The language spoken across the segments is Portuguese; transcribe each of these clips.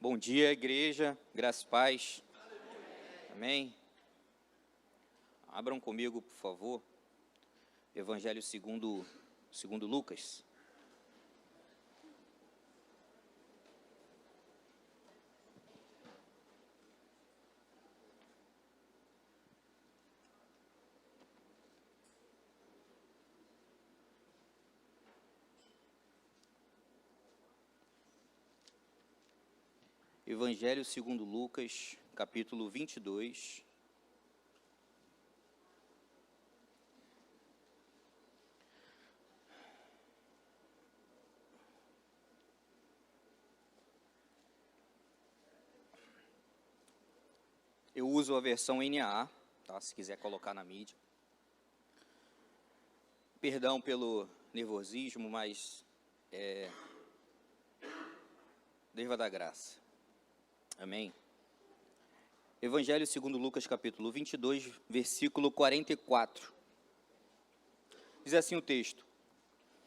Bom dia, igreja, graça e paz. Amém. Abram comigo, por favor, Evangelho segundo Lucas. Evangelho segundo Lucas, capítulo 22. Eu uso a versão NAA, tá? Se quiser colocar na mídia. Perdão pelo nervosismo, mas Deus vai dar graça. Amém? Evangelho segundo Lucas, capítulo 22, versículo 44. Diz assim o texto: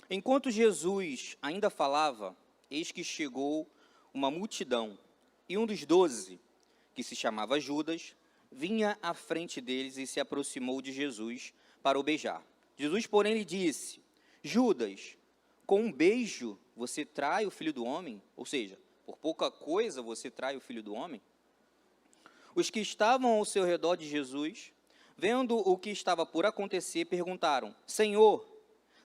Enquanto Jesus ainda falava, eis que chegou uma multidão, e um dos 12, que se chamava Judas, vinha à frente deles e se aproximou de Jesus para o beijar. Jesus, porém, lhe disse: Judas, com um beijo você trai o Filho do Homem? Ou seja, por pouca coisa você trai o Filho do Homem? Os que estavam ao seu redor de Jesus, vendo o que estava por acontecer, perguntaram: Senhor,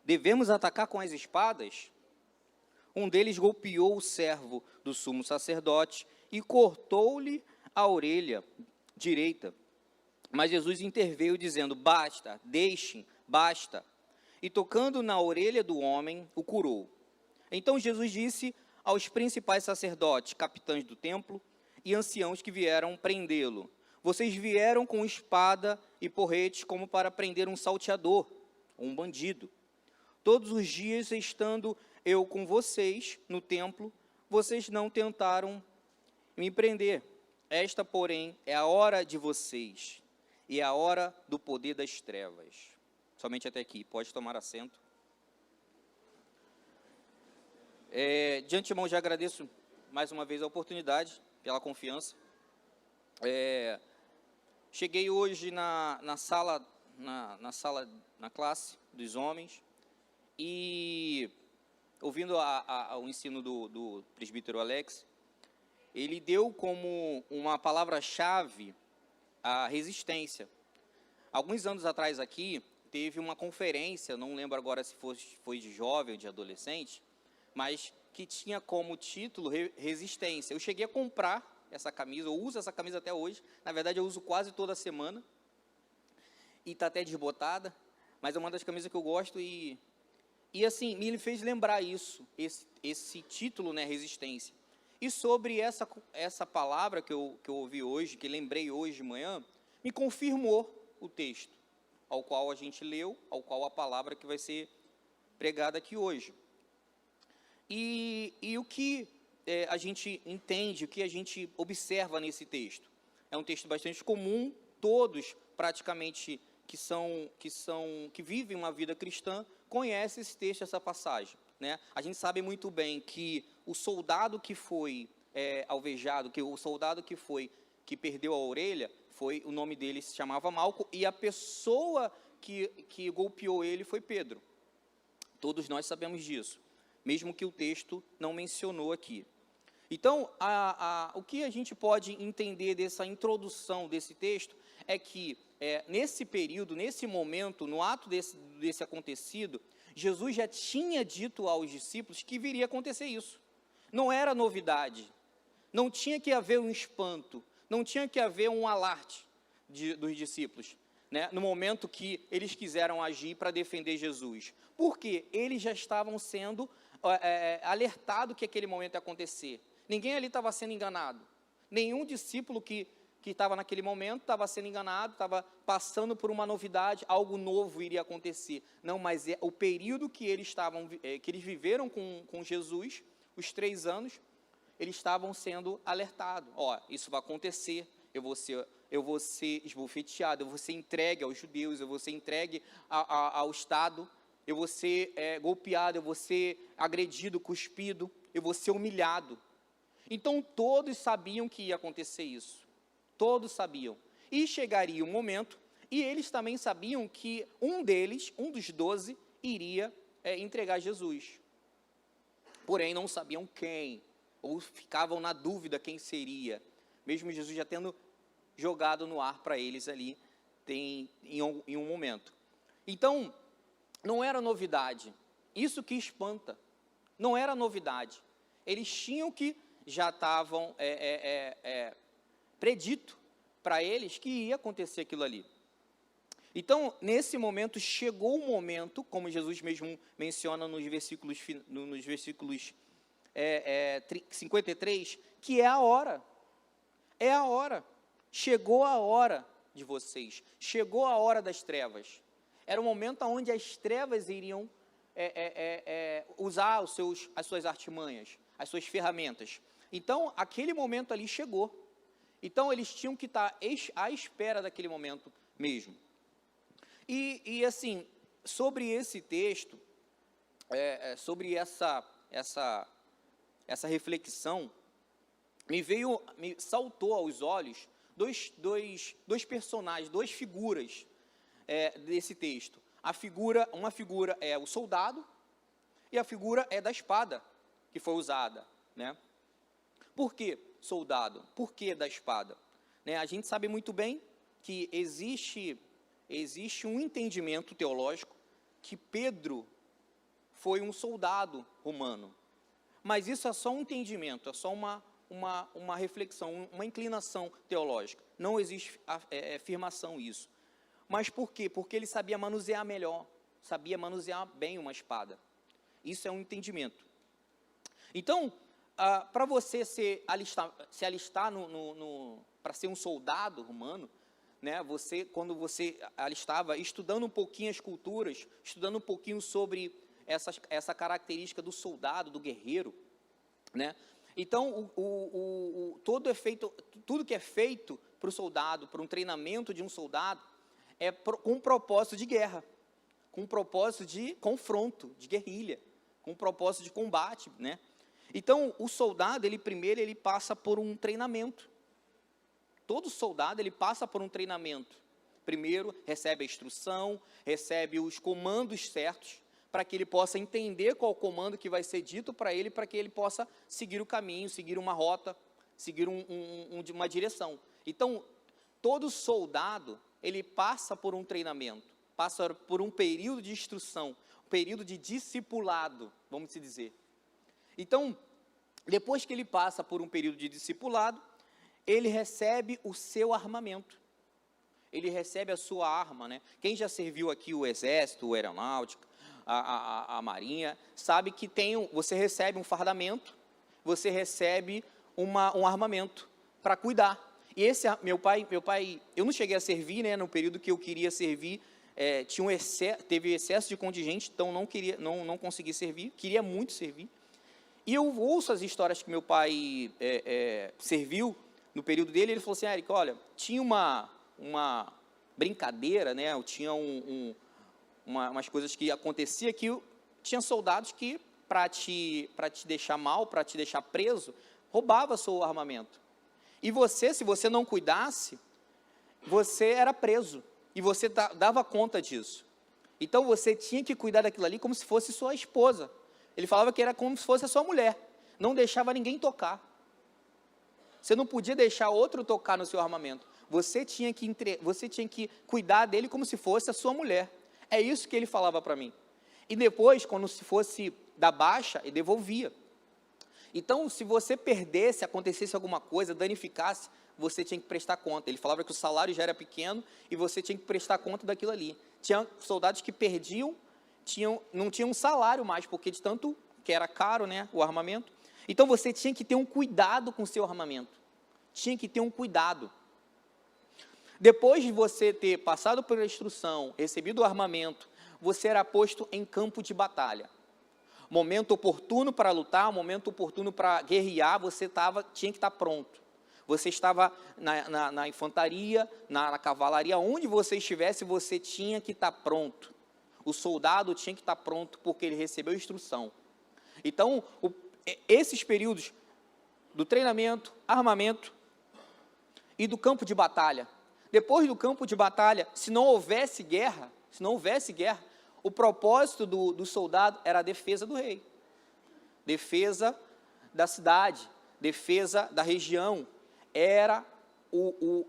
devemos atacar com as espadas? Um deles golpeou o servo do sumo sacerdote e cortou-lhe a orelha direita. Mas Jesus interveio, dizendo: Basta, deixem, basta. E tocando na orelha do homem, o curou. Então Jesus disse aos principais sacerdotes, capitães do templo e anciãos que vieram prendê-lo: Vocês vieram com espada e porretes como para prender um salteador, um bandido. Todos os dias, estando eu com vocês no templo, vocês não tentaram me prender. Esta, porém, é a hora de vocês, e é a hora do poder das trevas. Somente até aqui, pode tomar assento. De antemão, já agradeço mais uma vez a oportunidade, pela confiança. Cheguei hoje na classe dos homens, e ouvindo o ensino do presbítero Alex, ele deu como uma palavra-chave a resistência. Alguns anos atrás aqui, teve uma conferência, não lembro agora se foi de jovem ou de adolescente, mas que tinha como título Resistência. Eu cheguei a comprar essa camisa, eu uso essa camisa até hoje, na verdade eu uso quase toda semana, e está até desbotada, mas é uma das camisas que eu gosto, e assim, me fez lembrar isso, esse título, né, Resistência. E sobre essa palavra que eu ouvi hoje, que lembrei hoje de manhã, me confirmou o texto, ao qual a gente leu, ao qual a palavra que vai ser pregada aqui hoje. E o que a gente entende, o que a gente observa nesse texto? É um texto bastante comum, todos praticamente que vivem uma vida cristã conhecem esse texto, essa passagem, né? A gente sabe muito bem que o soldado que foi alvejado, que o soldado que perdeu a orelha, o nome dele se chamava Malco, e a pessoa que golpeou ele foi Pedro. Todos nós sabemos disso, mesmo que o texto não mencionou aqui. Então, o que a gente pode entender dessa introdução desse texto é que, nesse período, nesse momento, no ato desse acontecido, Jesus já tinha dito aos discípulos que viria acontecer isso. Não era novidade, não tinha que haver um espanto, não tinha que haver um alarde dos discípulos, né, no momento que eles quiseram agir para defender Jesus. Porque eles já estavam sendo alertados que aquele momento ia acontecer. Ninguém ali estava sendo enganado. Nenhum discípulo que estava naquele momento estava sendo enganado, estava passando por uma novidade, algo novo iria acontecer. Não, mas o período que eles viveram com Jesus, os 3 anos, eles estavam sendo alertados. Isso vai acontecer, eu vou ser esbofeteado, eu vou ser entregue aos judeus, eu vou ser entregue ao Estado, eu vou ser golpeado, eu vou ser agredido, cuspido, eu vou ser humilhado. Então, todos sabiam que ia acontecer isso. Todos sabiam. E chegaria um momento, e eles também sabiam que um deles, um dos 12, iria entregar Jesus. Porém, não sabiam quem, ou ficavam na dúvida quem seria, mesmo Jesus já tendo jogado no ar para eles ali em um momento. Então, não era novidade. Isso que espanta. Não era novidade. Eles tinham que já estavam predito para eles que ia acontecer aquilo ali. Então, nesse momento, chegou o momento, como Jesus mesmo menciona nos versículos 53, que é a hora. É a hora. Chegou a hora de vocês. Chegou a hora das trevas. Era o momento onde as trevas iriam usar as suas artimanhas, as suas ferramentas. Então, aquele momento ali chegou. Então, eles tinham que estar à espera daquele momento mesmo. E assim, sobre esse texto, sobre essa reflexão, me saltou aos olhos dois personagens, duas figuras desse texto. Uma figura é o soldado e a figura é da espada que foi usada, né? Por que soldado? Por que da espada? Né? A gente sabe muito bem que existe um entendimento teológico que Pedro foi um soldado romano. Mas isso é só um entendimento, é só uma reflexão, uma inclinação teológica. Não existe afirmação isso. Mas por quê? Porque ele sabia manusear melhor, sabia manusear bem uma espada. Isso é um entendimento. Então, para você se alistar para ser um soldado romano, né, quando você alistava, estudando um pouquinho as culturas, estudando um pouquinho sobre essa característica do soldado, do guerreiro, né? Então, tudo que é feito para o soldado, para um treinamento de um soldado, com um propósito de guerra, com um propósito de confronto, de guerrilha, com um propósito de combate, né? Então, o soldado, primeiro ele passa por um treinamento. Todo soldado, ele passa por um treinamento. Primeiro, recebe a instrução, recebe os comandos certos, para que ele possa entender qual o comando que vai ser dito para que ele possa seguir o caminho, seguir uma rota, seguir uma direção. Então, todo soldado, ele passa por um treinamento, passa por um período de instrução, um período de discipulado, vamos dizer. Então, depois que ele passa por um período de discipulado, ele recebe o seu armamento. Ele recebe a sua arma, né? Quem já serviu aqui o Exército, a Aeronáutica, a Marinha, sabe que você recebe um fardamento, você recebe um armamento para cuidar. E meu pai, eu não cheguei a servir, né? No período que eu queria servir, teve excesso de contingente, então não consegui servir, queria muito servir. E eu ouço as histórias que meu pai serviu no período dele. Ele falou assim: Érico, olha, tinha uma brincadeira, né? Tinha umas coisas que acontecia que tinha soldados que, para te deixar mal, para te deixar preso, roubava seu armamento. E se você não cuidasse, você era preso. E você dava conta disso. Então, você tinha que cuidar daquilo ali como se fosse sua esposa. Ele falava que era como se fosse a sua mulher. Não deixava ninguém tocar. Você não podia deixar outro tocar no seu armamento. Você tinha que cuidar dele como se fosse a sua mulher. É isso que ele falava para mim. E depois, quando se fosse da baixa, ele devolvia. Então, se você perdesse, acontecesse alguma coisa, danificasse, você tinha que prestar conta. Ele falava que o salário já era pequeno e você tinha que prestar conta daquilo ali. Tinha soldados que perdiam, não tinham um salário mais, porque de tanto que era caro, né, o armamento. Então, você tinha que ter um cuidado com o seu armamento. Tinha que ter um cuidado. Depois de você ter passado pela instrução, recebido o armamento, você era posto em campo de batalha. Momento oportuno para lutar, momento oportuno para guerrear, você tinha que estar pronto. Você estava na infantaria, na cavalaria, onde você estivesse, você tinha que estar pronto. O soldado tinha que estar pronto, porque ele recebeu instrução. Então, esses períodos, do treinamento, armamento e do campo de batalha. Depois do campo de batalha, se não houvesse guerra, o propósito do soldado era a defesa do rei, defesa da cidade, defesa da região, era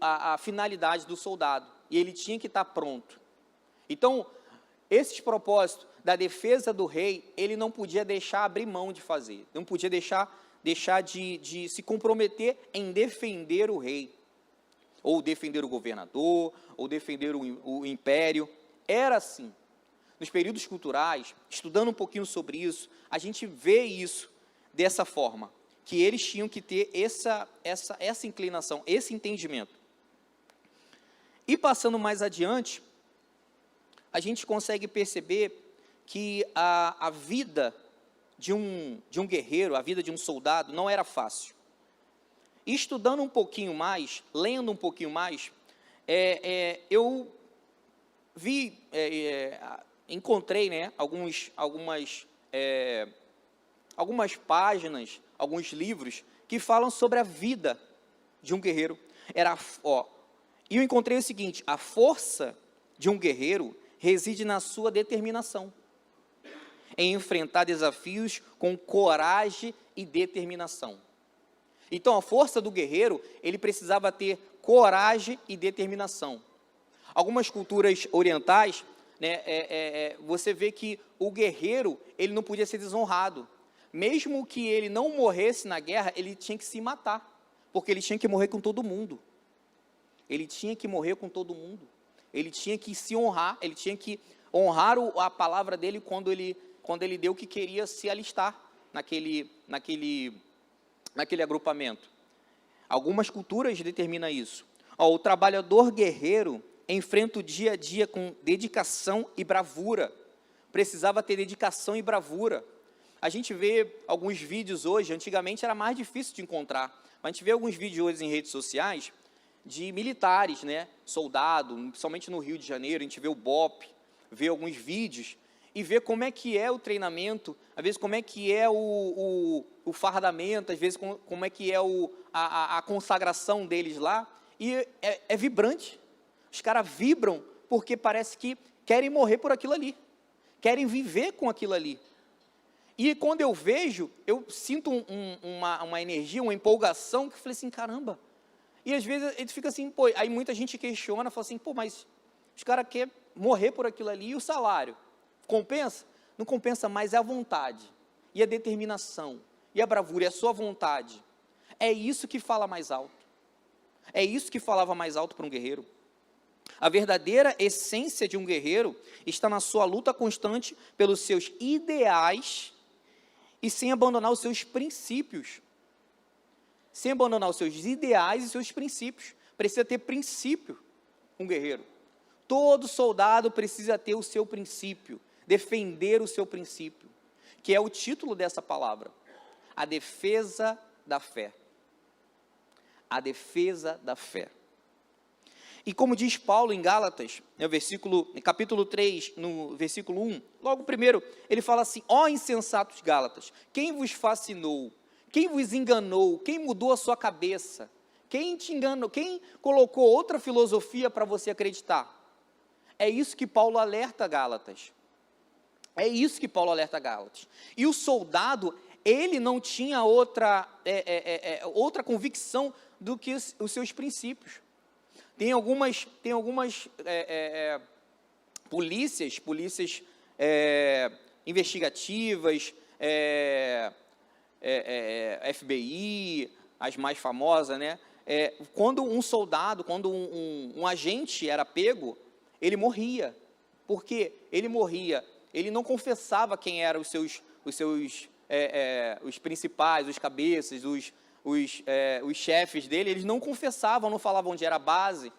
a finalidade do soldado, e ele tinha que estar pronto. Então, esses propósitos da defesa do rei, ele não podia deixar abrir mão de fazer, não podia deixar de se comprometer em defender o rei, ou defender o governador, ou defender o império. Era assim. Nos períodos culturais, estudando um pouquinho sobre isso, a gente vê isso dessa forma, que eles tinham que ter essa inclinação, esse entendimento. E passando mais adiante, a gente consegue perceber que a vida de um guerreiro, a vida de um soldado, não era fácil. E estudando um pouquinho mais, lendo um pouquinho mais, eu encontrei, né, algumas páginas, alguns livros que falam sobre a vida de um guerreiro. E eu encontrei o seguinte: a força de um guerreiro reside na sua determinação, em enfrentar desafios com coragem e determinação. Então, a força do guerreiro, ele precisava ter coragem e determinação. Algumas culturas orientais, né, você vê que o guerreiro, ele não podia ser desonrado. Mesmo que ele não morresse na guerra, ele tinha que se matar, porque ele tinha que morrer com todo mundo. Ele tinha que morrer com todo mundo. Ele tinha que se honrar, ele tinha que honrar a palavra dele quando ele deu que queria se alistar naquele agrupamento. Algumas culturas determinam isso. O trabalhador guerreiro enfrenta o dia a dia com dedicação e bravura. Precisava ter dedicação e bravura. A gente vê alguns vídeos hoje, antigamente era mais difícil de encontrar, mas a gente vê alguns vídeos hoje em redes sociais de militares, né, soldado, principalmente no Rio de Janeiro, a gente vê o BOPE, vê alguns vídeos e vê como é que é o treinamento, às vezes como é que é o fardamento, às vezes como é que é a consagração deles lá, e é vibrante. Os caras vibram porque parece que querem morrer por aquilo ali, querem viver com aquilo ali. E quando eu vejo, eu sinto uma energia, uma empolgação, que eu falei assim, caramba. E às vezes ele fica assim, pô, aí muita gente questiona, fala assim, pô, mas os caras querem morrer por aquilo ali, e o salário? Compensa? Não compensa, mas é a vontade, e a determinação, e a bravura, e a sua vontade. É isso que fala mais alto. É isso que falava mais alto para um guerreiro. A verdadeira essência de um guerreiro está na sua luta constante pelos seus ideais e sem abandonar os seus princípios. Sem abandonar os seus ideais e seus princípios. Precisa ter princípio, um guerreiro. Todo soldado precisa ter o seu princípio, defender o seu princípio, que é o título dessa palavra, a defesa da fé. A defesa da fé. E como diz Paulo em Gálatas, no capítulo 3, no versículo 1, logo primeiro, ele fala assim, ó insensatos Gálatas, quem vos fascinou? Quem vos enganou? Quem mudou a sua cabeça? Quem te enganou? Quem colocou outra filosofia para você acreditar? É isso que Paulo alerta Gálatas. É isso que Paulo alerta Gálatas. E o soldado, ele não tinha outra convicção do que os seus princípios. Tem algumas polícias investigativas, FBI, as mais famosas, né? Quando um soldado, quando um agente era pego, ele morria. Por quê? Ele morria. Ele não confessava quem eram os principais, os cabeças, os chefes dele, eles não confessavam, não falavam onde era a base,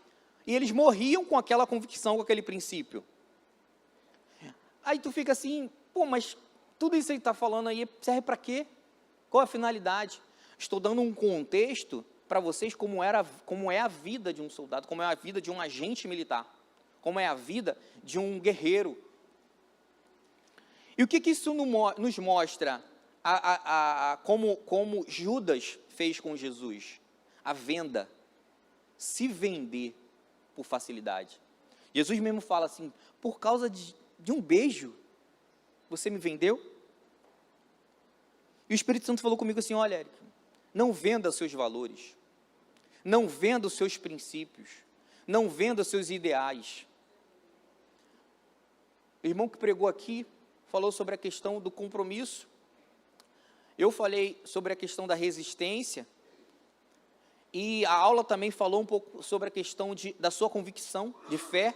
e eles morriam com aquela convicção, com aquele princípio. Aí tu fica assim, pô, mas tudo isso que ele está falando aí serve para quê? Qual a finalidade? Estou dando um contexto para vocês como é a vida de um soldado, como é a vida de um agente militar, como é a vida de um guerreiro. E o que isso nos mostra? como Judas fez com Jesus, a venda, se vender por facilidade. Jesus mesmo fala assim, por causa de um beijo, você me vendeu? E o Espírito Santo falou comigo assim, olha, Érico, não venda os seus valores, não venda os seus princípios, não venda os seus ideais. O irmão que pregou aqui falou sobre a questão do compromisso. Eu falei sobre a questão da resistência. E a aula também falou um pouco sobre a questão da sua convicção, de fé.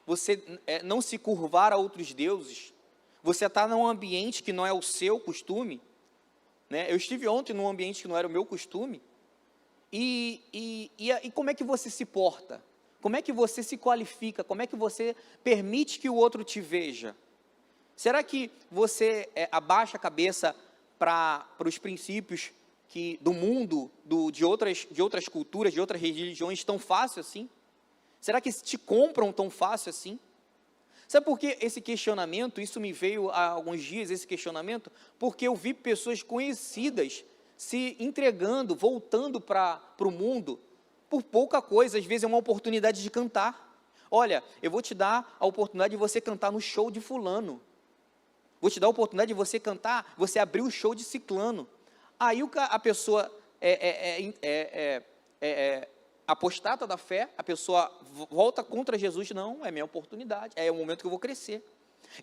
Você não se curvar a outros deuses. Você está num ambiente que não é o seu costume. Né? Eu estive ontem num ambiente que não era o meu costume. E como é que você se porta? Como é que você se qualifica? Como é que você permite que o outro te veja? Será que você abaixa a cabeça para os princípios do mundo, de outras culturas, de outras religiões tão fácil assim? Será que te compram tão fácil assim? Sabe por que esse questionamento, isso me veio há alguns dias, esse questionamento? Porque eu vi pessoas conhecidas se entregando, voltando para o mundo, por pouca coisa, às vezes é uma oportunidade de cantar. Olha, eu vou te dar a oportunidade de você cantar no show de fulano. Vou te dar a oportunidade de você cantar, você abrir o show de ciclano. Aí a pessoa apostata da fé, a pessoa volta contra Jesus, não, é minha oportunidade, é o momento que eu vou crescer.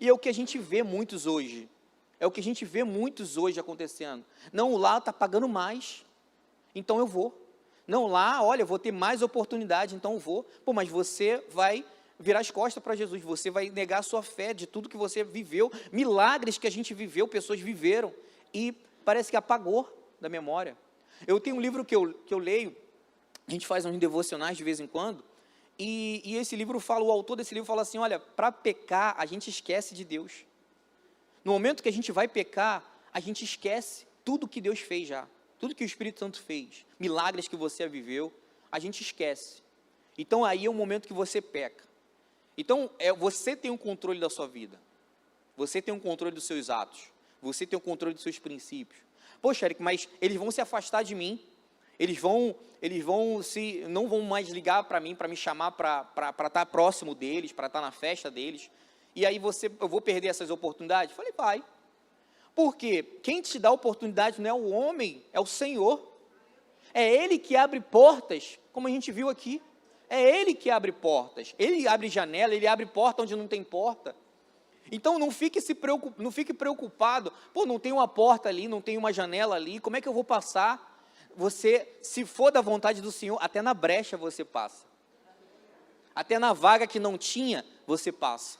E é o que a gente vê muitos hoje, acontecendo. Não, lá está pagando mais, então eu vou. Não, lá, olha, eu vou ter mais oportunidade, então eu vou. Pô, mas você vai virar as costas para Jesus, você vai negar a sua fé de tudo que você viveu, milagres que a gente viveu, pessoas viveram, e parece que apagou da memória. Eu tenho um livro que eu leio, a gente faz uns devocionais de vez em quando, e esse livro fala, o autor desse livro fala assim, olha, para pecar, a gente esquece de Deus. No momento que a gente vai pecar, a gente esquece tudo que Deus fez já, tudo que o Espírito Santo fez, milagres que você viveu, a gente esquece. Então aí é o momento que você peca. Então você tem o controle da sua vida, você tem o controle dos seus atos, você tem o controle dos seus princípios. Poxa, Eric, mas eles vão se afastar de mim, não vão mais ligar para mim, para me chamar para estar próximo deles, para estar na festa deles, e aí eu vou perder essas oportunidades? Falei, vai. Porque quem te dá a oportunidade não é o homem, é o Senhor. É Ele que abre portas, como a gente viu aqui. É Ele que abre portas. Ele abre janela, Ele abre porta onde não tem porta. Então não fique preocupado. Pô, não tem uma porta ali, não tem uma janela ali, como é que eu vou passar? Você, se for da vontade do Senhor, até na brecha você passa. Até na vaga que não tinha, você passa.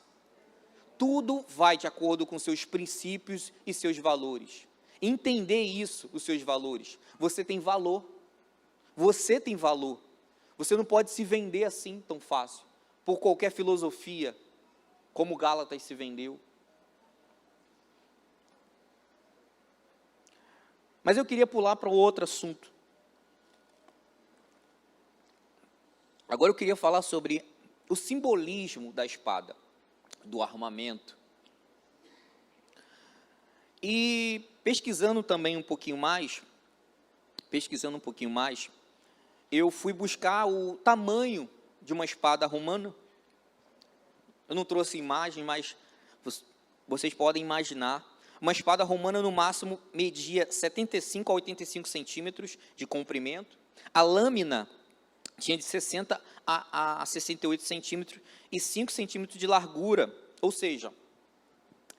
Tudo vai de acordo com seus princípios e seus valores. Entender isso, os seus valores. Você tem valor. Você tem valor. Você não pode se vender assim tão fácil, por qualquer filosofia, como Gálatas se vendeu. Mas eu queria pular para outro assunto. Agora eu queria falar sobre o simbolismo da espada, do armamento. E pesquisando um pouquinho mais, eu fui buscar o tamanho de uma espada romana. Eu não trouxe imagem, mas vocês podem imaginar. Uma espada romana, no máximo, media 75 a 85 centímetros de comprimento. A lâmina tinha de 60 a 68 centímetros e 5 centímetros de largura. Ou seja,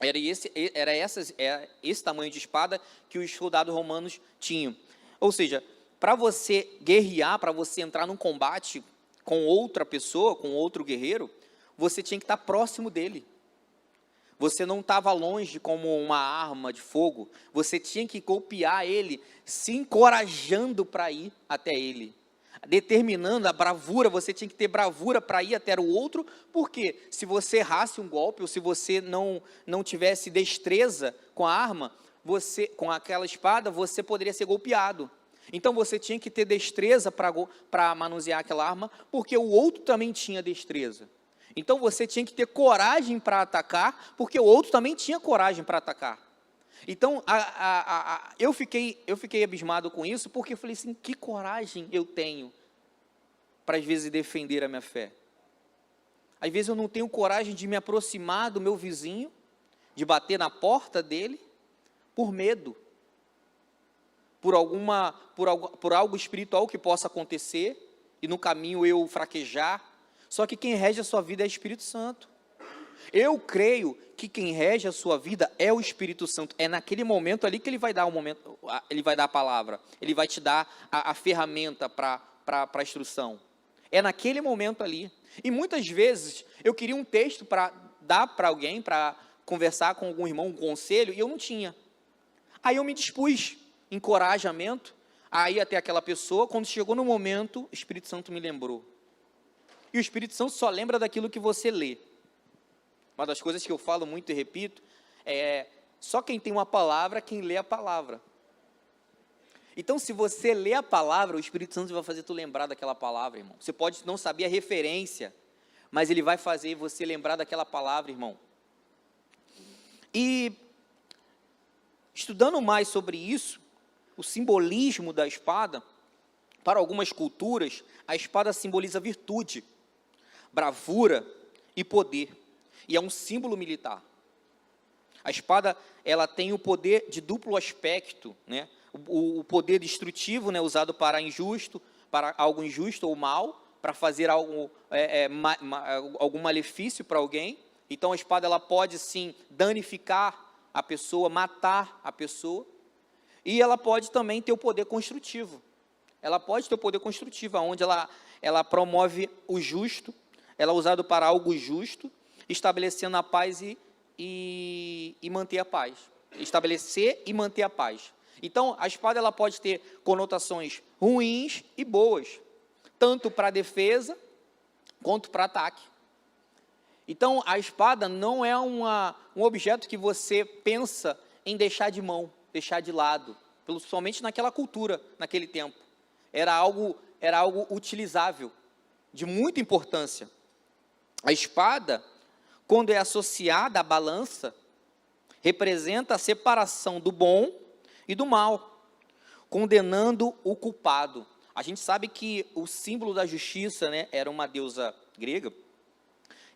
era esse tamanho de espada que os soldados romanos tinham. Ou seja, para você guerrear, para você entrar num combate com outra pessoa, com outro guerreiro, você tinha que estar próximo dele. Você não estava longe como uma arma de fogo, você tinha que golpear ele, se encorajando para ir até ele. Determinando a bravura, você tinha que ter bravura para ir até o outro, porque se você errasse um golpe, ou se você não tivesse destreza com a arma, com aquela espada, você poderia ser golpeado. Então você tinha que ter destreza para manusear aquela arma, porque o outro também tinha destreza. Então você tinha que ter coragem para atacar, porque o outro também tinha coragem para atacar. Então, eu fiquei abismado com isso, porque eu falei assim, que coragem eu tenho para, às vezes, defender a minha fé. Às vezes eu não tenho coragem de me aproximar do meu vizinho, de bater na porta dele, por medo, por algo espiritual que possa acontecer, e no caminho eu fraquejar. Só que quem rege a sua vida é o Espírito Santo. Eu creio que quem rege a sua vida é o Espírito Santo. É naquele momento ali que ele vai dar ele vai dar a palavra, ele vai te dar a ferramenta para a instrução. É naquele momento ali. E muitas vezes eu queria um texto para dar para alguém, para conversar com algum irmão, um conselho, e eu não tinha. Aí eu me dispus, encorajamento, a ir até aquela pessoa. Quando chegou no momento, o Espírito Santo me lembrou. E o Espírito Santo só lembra daquilo que você lê. Uma das coisas que eu falo muito e repito, só quem tem uma palavra, quem lê a palavra. Então, se você lê a palavra, o Espírito Santo vai fazer tu lembrar daquela palavra, irmão. Você pode não saber a referência, mas ele vai fazer você lembrar daquela palavra, irmão. E, estudando mais sobre isso, o simbolismo da espada, para algumas culturas, a espada simboliza virtude, bravura e poder. E é um símbolo militar. A espada, ela tem o poder de duplo aspecto, né? O poder destrutivo, né, usado para algo injusto ou mal, para fazer algum malefício para alguém. Então a espada, ela pode sim danificar a pessoa, matar a pessoa, e ela pode também ter o poder construtivo. Ela pode ter o poder construtivo, onde ela promove o justo, ela é usada para algo justo, estabelecendo a paz e manter a paz. Estabelecer e manter a paz. Então, a espada, ela pode ter conotações ruins e boas, tanto para defesa, quanto para ataque. Então, a espada não é um objeto que você pensa em deixar de mão, deixar de lado, principalmente naquela cultura, naquele tempo. Era algo utilizável, de muita importância. A espada, quando é associada à balança, representa a separação do bom e do mal, condenando o culpado. A gente sabe que o símbolo da justiça, né, era uma deusa grega,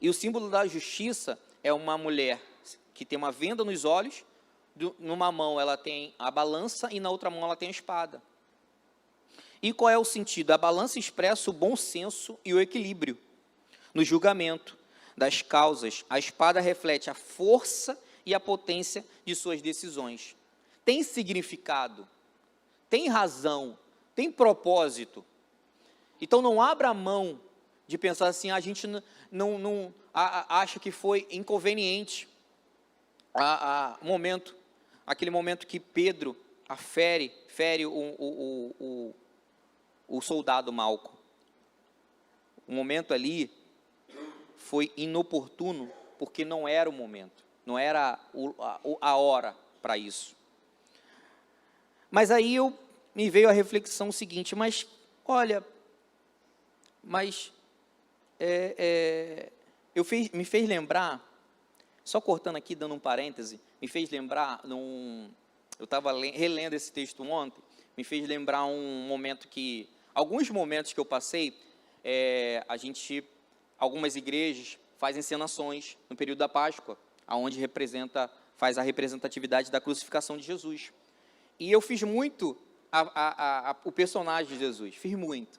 e o símbolo da justiça é uma mulher que tem uma venda nos olhos, numa mão ela tem a balança e na outra mão ela tem a espada. E qual é o sentido? A balança expressa o bom senso e o equilíbrio no julgamento das causas. A espada reflete a força e a potência de suas decisões. Tem significado, tem razão, tem propósito. Então não abra mão de pensar assim, a gente não acha que foi inconveniente aquele momento que Pedro fere o soldado Malco. O momento ali foi inoportuno, porque não era o momento, não era a hora para isso. Mas aí me veio a reflexão seguinte, me fez lembrar, só cortando aqui, dando um parêntese, me fez lembrar, eu estava relendo esse texto ontem, me fez lembrar alguns momentos que eu passei, algumas igrejas fazem encenações no período da Páscoa, onde faz a representatividade da crucificação de Jesus. E eu fiz muito o personagem de Jesus, fiz muito.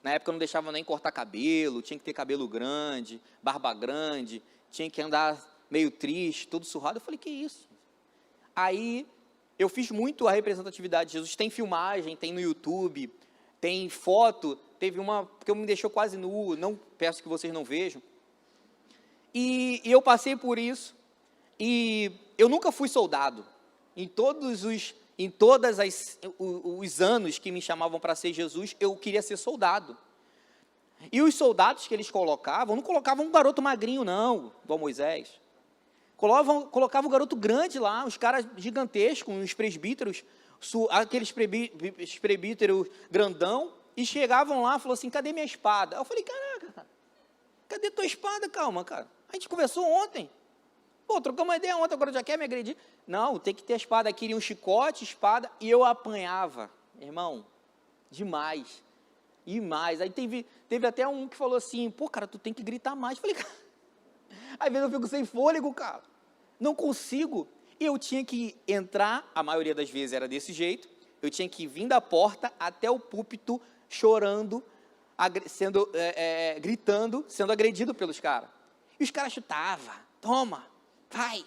Na época eu não deixava nem cortar cabelo, tinha que ter cabelo grande, barba grande, tinha que andar meio triste, todo surrado. Eu falei, que isso? Aí eu fiz muito a representatividade de Jesus. Tem filmagem, tem no YouTube, tem foto. Teve uma que me deixou quase nu, não peço que vocês não vejam. E eu passei por isso. E eu nunca fui soldado. Em todos os anos que me chamavam para ser Jesus, eu queria ser soldado. E os soldados que eles colocavam, não colocavam um garoto magrinho não, igual Moisés. Colocavam um garoto grande lá, os caras gigantescos, os presbíteros, aqueles presbíteros grandão, e chegavam lá e falaram assim, cadê minha espada? Eu falei, caraca, cara, cadê tua espada? Calma, cara, a gente conversou ontem. Pô, trocamos uma ideia ontem, agora já quer me agredir? Não, tem que ter a espada. Queria um chicote, espada, e eu apanhava. Irmão, demais. Demais. Aí teve até um que falou assim, pô, cara, tu tem que gritar mais. Eu falei, cara, às vezes eu fico sem fôlego, cara. Não consigo. E eu tinha que entrar, a maioria das vezes era desse jeito, eu tinha que vir da porta até o púlpito chorando, gritando, sendo agredido pelos caras. E os caras chutavam, toma, vai.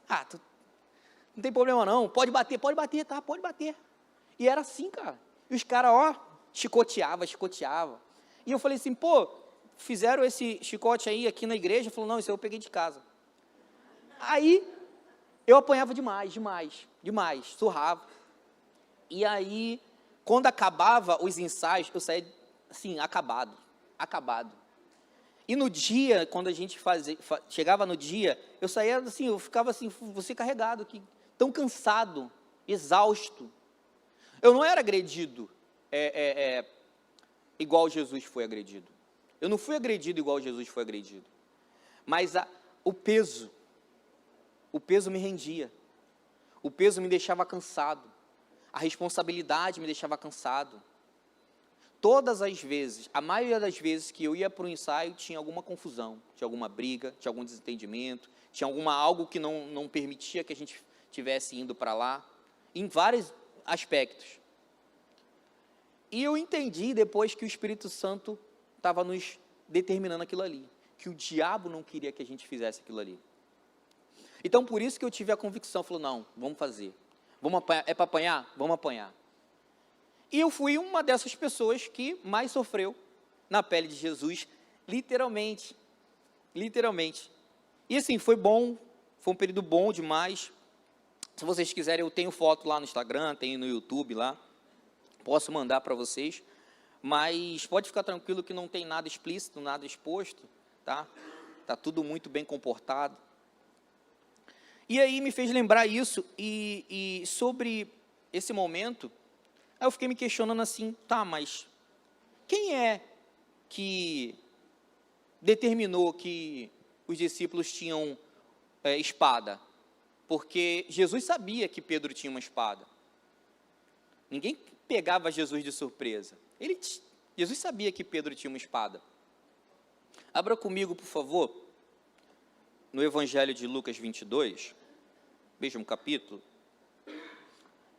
Ah, não tem problema não, pode bater, tá, pode bater. E era assim, cara. E os caras, ó, chicoteava. E eu falei assim, pô, fizeram esse chicote aí aqui na igreja? Falou, não, isso aí eu peguei de casa. Aí, eu apanhava demais, surrava. E aí, quando acabava os ensaios, eu saía, assim, acabado. E no dia, quando a gente chegava no dia, eu saía assim, eu ficava assim, você carregado, tão cansado, exausto. Eu não era agredido igual Jesus foi agredido. Eu não fui agredido igual Jesus foi agredido. Mas o peso me rendia. O peso me deixava cansado. A responsabilidade me deixava cansado. Todas as vezes, a maioria das vezes que eu ia para o ensaio, tinha alguma confusão, tinha alguma briga, tinha algum desentendimento, tinha algo que não permitia que a gente estivesse indo para lá, em vários aspectos. E eu entendi depois que o Espírito Santo estava nos determinando aquilo ali, que o diabo não queria que a gente fizesse aquilo ali. Então, por isso que eu tive a convicção, falou, não, vamos fazer. Vamos apanhar, é para apanhar? Vamos apanhar. E eu fui uma dessas pessoas que mais sofreu na pele de Jesus, literalmente. E assim, foi bom, foi um período bom demais. Se vocês quiserem, eu tenho foto lá no Instagram, tenho no YouTube lá, posso mandar para vocês, mas pode ficar tranquilo que não tem nada explícito, nada exposto, tá? Tá tudo muito bem comportado. E aí me fez lembrar isso, e sobre esse momento, aí eu fiquei me questionando assim, tá, mas quem é que determinou que os discípulos tinham espada? Porque Jesus sabia que Pedro tinha uma espada. Ninguém pegava Jesus de surpresa. Jesus sabia que Pedro tinha uma espada. Abra comigo, por favor, no Evangelho de Lucas 22, mesmo capítulo,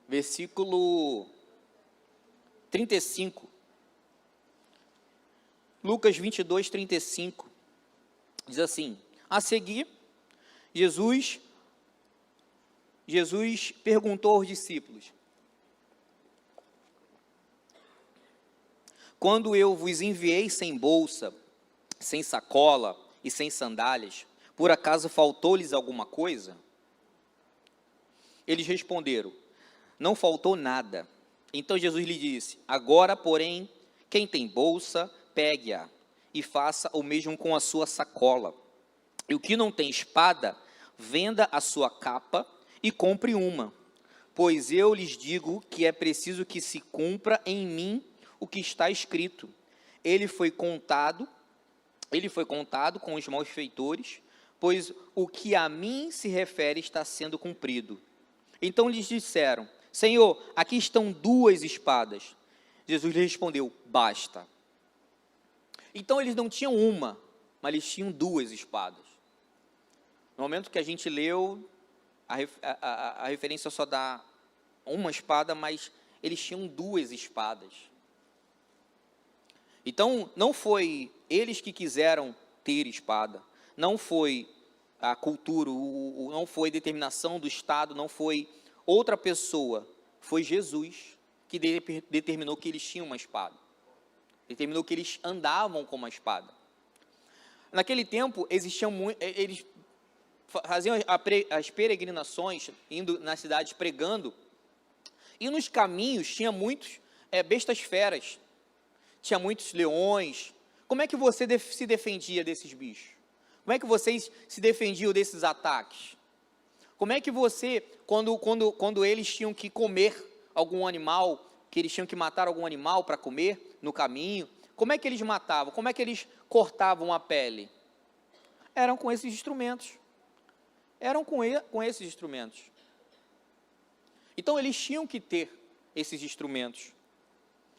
versículo 35. Lucas 22, 35, diz assim, a seguir, Jesus perguntou aos discípulos, quando eu vos enviei sem bolsa, sem sacola e sem sandálias, por acaso faltou-lhes alguma coisa? Eles responderam, não faltou nada. Então Jesus lhe disse, agora, porém, quem tem bolsa, pegue-a e faça o mesmo com a sua sacola. E o que não tem espada, venda a sua capa e compre uma. Pois eu lhes digo que é preciso que se cumpra em mim o que está escrito. Ele foi contado com os malfeitores, pois o que a mim se refere está sendo cumprido. Então lhes disseram, Senhor, aqui estão 2 espadas. Jesus lhe respondeu, basta. Então eles não tinham uma, mas eles tinham 2 espadas. No momento que a gente leu, a referência só dá uma espada, mas eles tinham 2 espadas. Então, não foi eles que quiseram ter espada, não foi a cultura, não foi determinação do Estado, não foi outra pessoa, foi Jesus que determinou que eles tinham uma espada, determinou que eles andavam com uma espada. Naquele tempo, eles faziam as peregrinações, indo nas cidades pregando, e nos caminhos tinha muitos bestas feras, tinha muitos leões. Como é que você se defendia desses bichos? Como é que vocês se defendiam desses ataques? Como é que você, quando eles tinham que comer algum animal, que eles tinham que matar algum animal para comer no caminho, como é que eles matavam? Como é que eles cortavam a pele? Eram com esses instrumentos. eram com esses instrumentos. Então, eles tinham que ter esses instrumentos.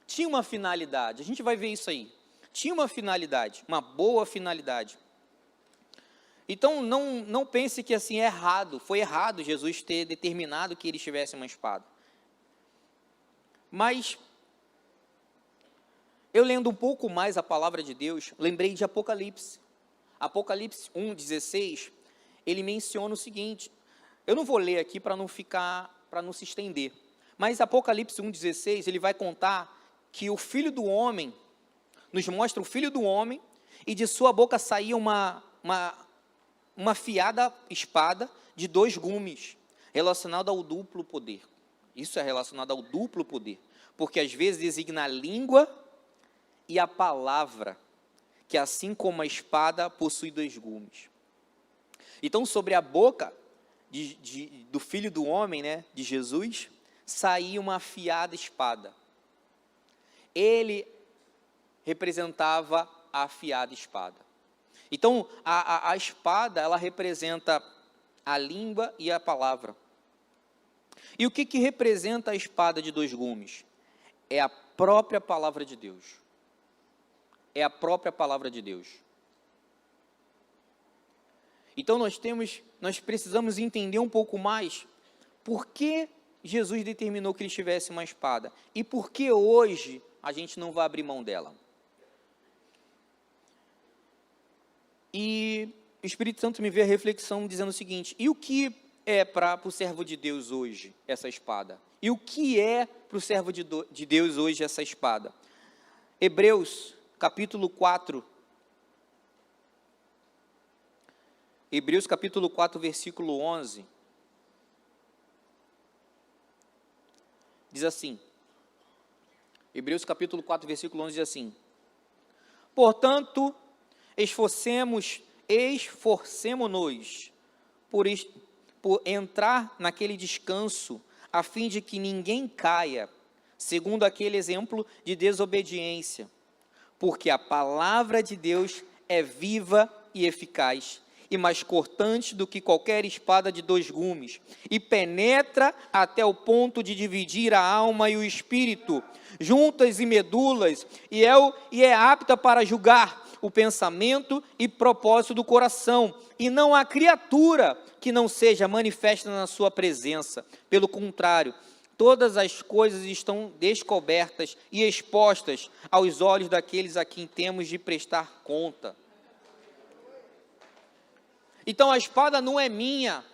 Tinha uma finalidade, a gente vai ver isso aí. Tinha uma finalidade, uma boa finalidade. Então, não pense que assim é errado, foi errado Jesus ter determinado que eles tivessem uma espada. Mas, eu lendo um pouco mais a palavra de Deus, lembrei de Apocalipse. Apocalipse 1:16, ele menciona o seguinte, eu não vou ler aqui para não se estender, mas Apocalipse 1:16, ele vai contar que o Filho do Homem, nos mostra o Filho do Homem, e de sua boca saía uma afiada espada de 2 gumes, relacionada ao duplo poder. Isso é relacionado ao duplo poder, porque às vezes designa a língua e a palavra, que assim como a espada possui 2 gumes. Então, sobre a boca do Filho do Homem, né, de Jesus, saía uma afiada espada. Ele representava a afiada espada. Então, a espada, ela representa a língua e a palavra. E o que representa a espada de 2 gumes? É a própria palavra de Deus. É a própria palavra de Deus. Então, nós precisamos entender um pouco mais por que Jesus determinou que eles tivessem uma espada e por que hoje a gente não vai abrir mão dela. E o Espírito Santo me veio a reflexão dizendo o seguinte, e o que é para o servo de Deus hoje essa espada? E o que é para o servo de Deus hoje essa espada? Hebreus capítulo 4, versículo 11, diz assim, Hebreus capítulo 4, versículo 11 diz assim, portanto, esforcemo-nos por entrar naquele descanso, a fim de que ninguém caia, segundo aquele exemplo de desobediência, porque a palavra de Deus é viva e eficaz, e mais cortante do que qualquer espada de 2 gumes, e penetra até o ponto de dividir a alma e o espírito, juntas e medulas, e é apta para julgar o pensamento e propósito do coração, e não há criatura que não seja manifesta na sua presença. Pelo contrário, todas as coisas estão descobertas e expostas aos olhos daqueles a quem temos de prestar conta. Então a espada não é minha.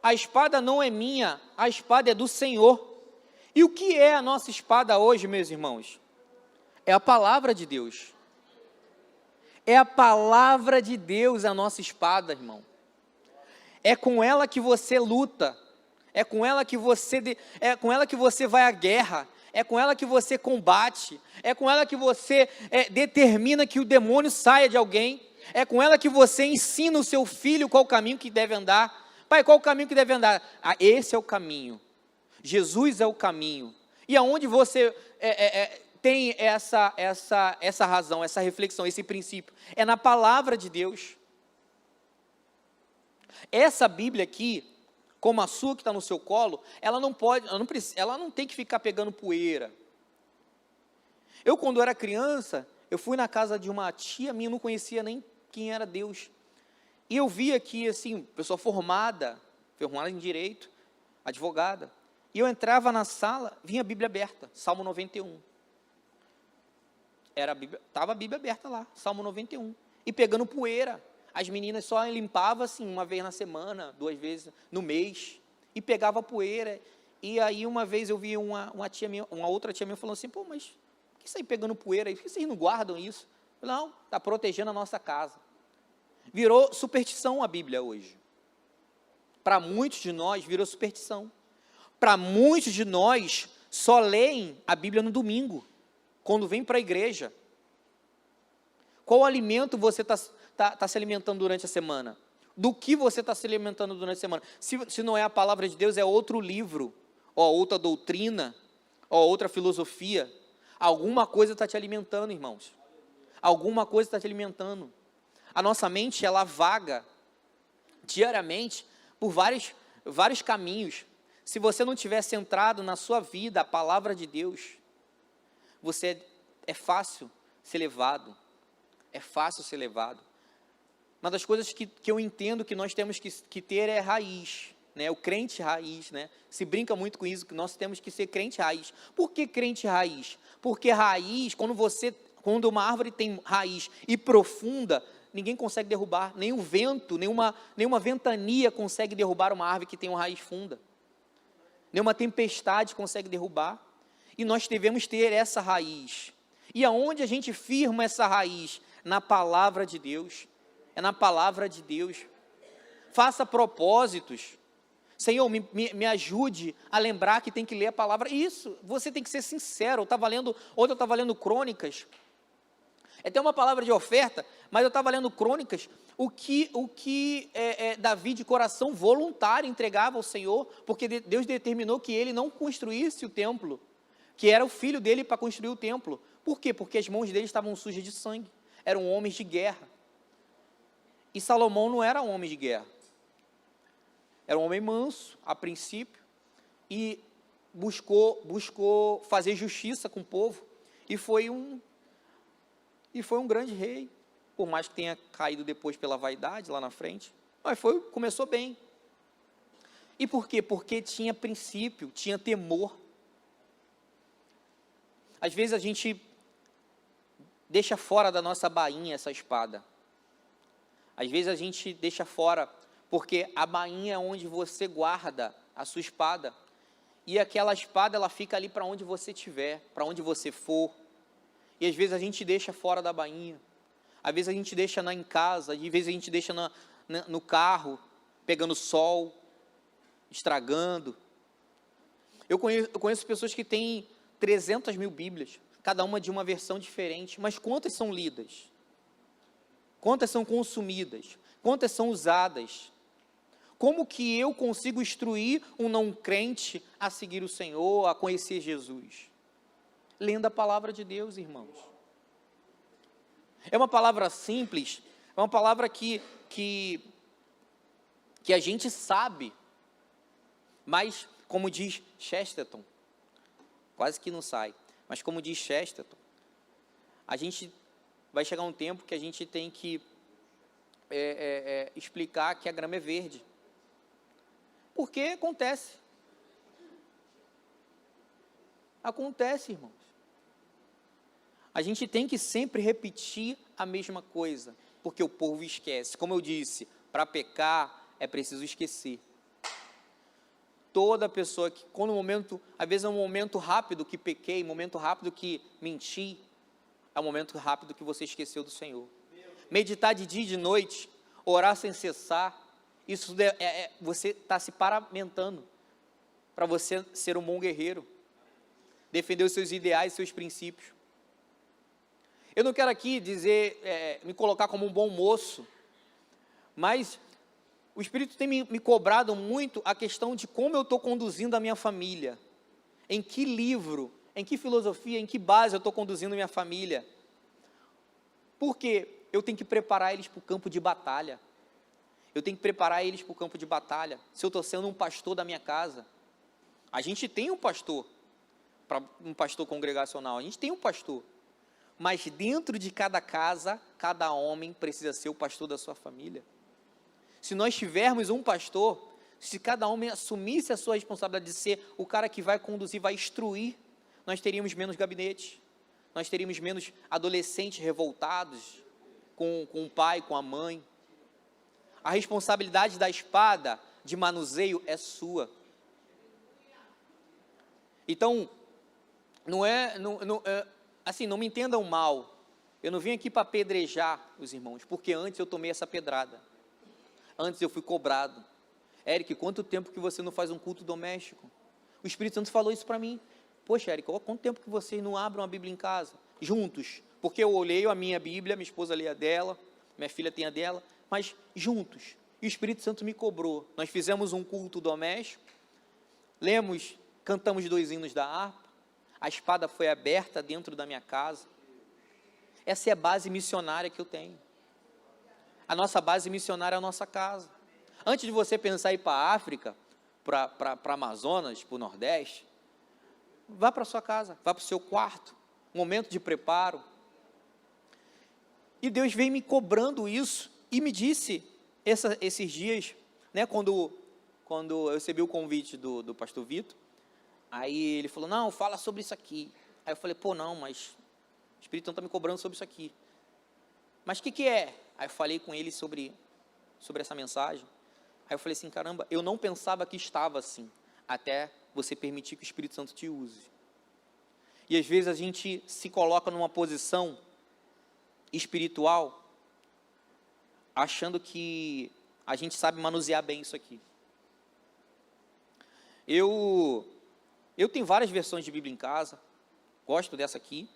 A espada não é minha, a espada é do Senhor. E o que é a nossa espada hoje, meus irmãos? É a palavra de Deus. É a palavra de Deus a nossa espada, irmão. É com ela que você luta. É com ela que você vai à guerra. É com ela que você combate. É com ela que você determina que o demônio saia de alguém. É com ela que você ensina o seu filho qual o caminho que deve andar. Pai, qual o caminho que deve andar? Ah, esse é o caminho. Jesus é o caminho. E aonde você tem essa razão, essa reflexão, esse princípio? É na palavra de Deus. Essa Bíblia aqui, como a sua que está no seu colo, ela não tem que ficar pegando poeira. Eu, quando era criança, eu fui na casa de uma tia minha, não conhecia nem quem era Deus. E eu vi aqui, assim, pessoa formada em direito, advogada. E eu entrava na sala, vinha a Bíblia aberta, Salmo 91. Estava a Bíblia aberta lá, Salmo 91. E pegando poeira. As meninas só limpavam assim, uma vez na semana, 2 vezes no mês. E pegava poeira. E aí uma vez eu vi uma outra tia minha falando assim, pô, mas por que isso aí pegando poeira aí? Por que vocês não guardam isso? Não, está protegendo a nossa casa. Virou superstição a Bíblia hoje. Para muitos de nós virou superstição. Para muitos de nós só leem a Bíblia no domingo, quando vem para a igreja. Qual alimento você está se alimentando durante a semana? Do que você está se alimentando durante a semana? Se não é a palavra de Deus, é outro livro, ou outra doutrina, ou outra filosofia. Alguma coisa está te alimentando, irmãos. Alguma coisa está te alimentando. A nossa mente, ela vaga. diariamente por vários caminhos. Se você não tiver centrado na sua vida a palavra de Deus, é fácil ser levado. É fácil ser levado. Uma das coisas que eu entendo que nós temos que ter é raiz, né? O crente raiz, né? Se brinca muito com isso, que nós temos que ser crente raiz. Por que crente raiz? Porque raiz, quando uma árvore tem raiz e profunda, ninguém consegue derrubar, nem o vento, nenhuma ventania consegue derrubar uma árvore que tem uma raiz funda. Nenhuma tempestade consegue derrubar. E nós devemos ter essa raiz. E aonde a gente firma essa raiz? Na palavra de Deus. É na palavra de Deus. Faça propósitos. Senhor, me ajude a lembrar que tem que ler a palavra. Isso, você tem que ser sincero. Ontem eu estava lendo Crônicas. É até uma palavra de oferta, mas eu estava lendo Crônicas, o que Davi de coração voluntário entregava ao Senhor, porque Deus determinou que ele não construísse o templo, que era o filho dele para construir o templo. Por quê? Porque as mãos dele estavam sujas de sangue, eram homens de guerra. E Salomão não era um homem de guerra, era um homem manso, a princípio, e buscou fazer justiça com o povo, e foi um grande rei, por mais que tenha caído depois pela vaidade lá na frente, mas começou bem. E por quê? Porque tinha princípio, tinha temor. Às vezes a gente deixa fora da nossa bainha essa espada. Às vezes a gente deixa fora, porque a bainha é onde você guarda a sua espada, e aquela espada ela fica ali para onde você estiver, para onde você for. E às vezes a gente deixa fora da bainha, às vezes a gente deixa em casa, às vezes a gente deixa no carro, pegando sol, estragando. Eu conheço pessoas que têm 300 mil Bíblias, cada uma de uma versão diferente, mas quantas são lidas? Quantas são consumidas? Quantas são usadas? Como que eu consigo instruir um não crente a seguir o Senhor, a conhecer Jesus? Lendo a palavra de Deus, irmãos. É uma palavra simples, é uma palavra que a gente sabe, mas, como diz Chesterton, quase que não sai, mas como diz Chesterton, a gente vai chegar um tempo que a gente tem que explicar que a grama é verde. Porque acontece. Acontece, irmãos. A gente tem que sempre repetir a mesma coisa, porque o povo esquece. Como eu disse, para pecar é preciso esquecer. Toda pessoa que, às vezes é um momento rápido que pequei, momento rápido que menti, é um momento rápido que você esqueceu do Senhor. Meditar de dia e de noite, orar sem cessar, isso você está se paramentando para você ser um bom guerreiro, defender os seus ideais, seus princípios. Eu não quero aqui me colocar como um bom moço, mas o Espírito tem me cobrado muito a questão de como eu estou conduzindo a minha família, em que livro, em que filosofia, em que base eu estou conduzindo minha família, porque eu tenho que preparar eles para o campo de batalha, se eu estou sendo um pastor da minha casa. A gente tem um pastor congregacional, a gente tem um pastor, mas dentro de cada casa, cada homem precisa ser o pastor da sua família. Se nós tivermos um pastor, se cada homem assumisse a sua responsabilidade de ser o cara que vai conduzir, vai instruir, nós teríamos menos gabinetes, nós teríamos menos adolescentes revoltados com o pai, com a mãe. A responsabilidade da espada de manuseio é sua. Então, não me entendam mal, eu não vim aqui para apedrejar os irmãos, porque antes eu tomei essa pedrada, antes eu fui cobrado. Érico, quanto tempo que você não faz um culto doméstico? O Espírito Santo falou isso para mim. Poxa, Érico, quanto tempo que vocês não abrem uma Bíblia em casa? Juntos, porque eu leio a minha Bíblia, minha esposa lê a dela, minha filha tem a dela, mas juntos. E o Espírito Santo me cobrou. Nós fizemos um culto doméstico, cantamos 2 hinos da harpa, a espada foi aberta dentro da minha casa. Essa é a base missionária que eu tenho. A nossa base missionária é a nossa casa. Antes de você pensar em ir para a África, para Amazonas, para o Nordeste, vá para a sua casa, vá para o seu quarto, momento de preparo. E Deus veio me cobrando isso, e me disse, esses dias, né, quando eu recebi o convite do pastor Vitor, aí ele falou, não, fala sobre isso aqui. Aí eu falei, pô, não, mas o Espírito Santo está me cobrando sobre isso aqui. Mas o que é? Aí eu falei com ele sobre essa mensagem. Aí eu falei assim, caramba, eu não pensava que estava assim, até você permitir que o Espírito Santo te use. E às vezes a gente se coloca numa posição espiritual, achando que a gente sabe manusear bem isso aqui. Eu tenho várias versões de Bíblia em casa, gosto dessa aqui,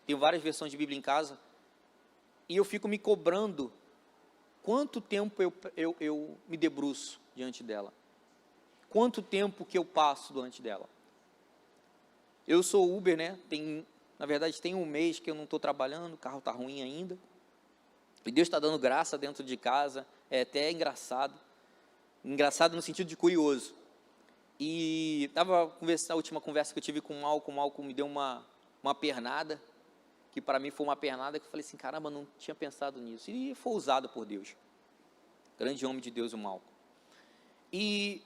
tenho várias versões de Bíblia em casa, e eu fico me cobrando quanto tempo eu me debruço diante dela, quanto tempo que eu passo diante dela. Eu sou Uber, né? Na verdade tem um mês que eu não estou trabalhando, o carro está ruim ainda, e Deus está dando graça dentro de casa, é até engraçado no sentido de curioso. E estava conversando, a última conversa que eu tive com o Malcolm me deu uma pernada, que para mim foi uma pernada, que eu falei assim, caramba, não tinha pensado nisso, e foi usado por Deus, grande homem de Deus, o Malcolm. E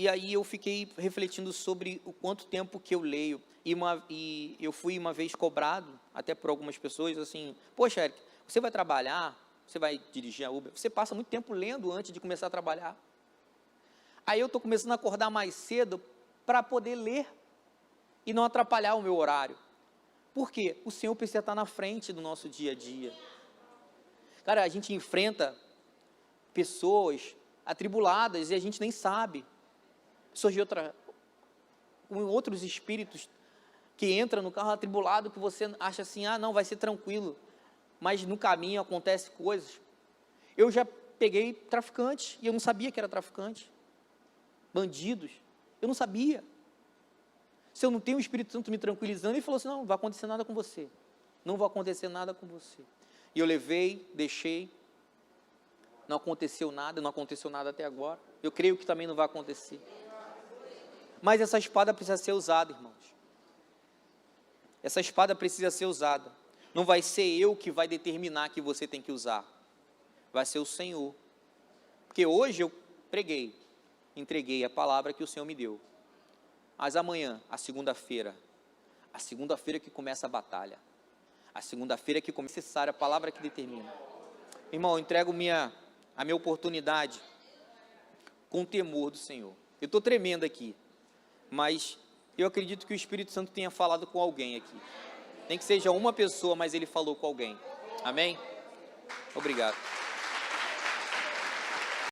aí eu fiquei refletindo sobre o quanto tempo que eu leio, e eu fui uma vez cobrado, até por algumas pessoas, assim, poxa, Eric, você vai trabalhar, você vai dirigir a Uber, você passa muito tempo lendo antes de começar a trabalhar. Aí eu estou começando a acordar mais cedo para poder ler e não atrapalhar o meu horário. Por quê? O Senhor precisa estar na frente do nosso dia a dia. Cara, a gente enfrenta pessoas atribuladas e a gente nem sabe. Pessoas com outros espíritos que entram no carro atribulado, que você acha assim, não, vai ser tranquilo. Mas no caminho acontecem coisas. Eu já peguei traficantes e eu não sabia que era traficante. Bandidos, eu não sabia. Se eu não tenho o Espírito Santo me tranquilizando, ele falou assim, não vai acontecer nada com você. Não vai acontecer nada com você. E eu levei, deixei, não aconteceu nada até agora. Eu creio que também não vai acontecer. Mas essa espada precisa ser usada, irmãos. Essa espada precisa ser usada. Não vai ser eu que vai determinar que você tem que usar. Vai ser o Senhor. Porque hoje eu preguei, entreguei a palavra que o Senhor me deu. Mas amanhã, a segunda-feira que começa a batalha, a segunda-feira que começa a necessária, a palavra que determina. Irmão, eu entrego a minha oportunidade com temor do Senhor. Eu estou tremendo aqui, mas eu acredito que o Espírito Santo tenha falado com alguém aqui. Nem que seja uma pessoa, mas ele falou com alguém. Amém? Obrigado.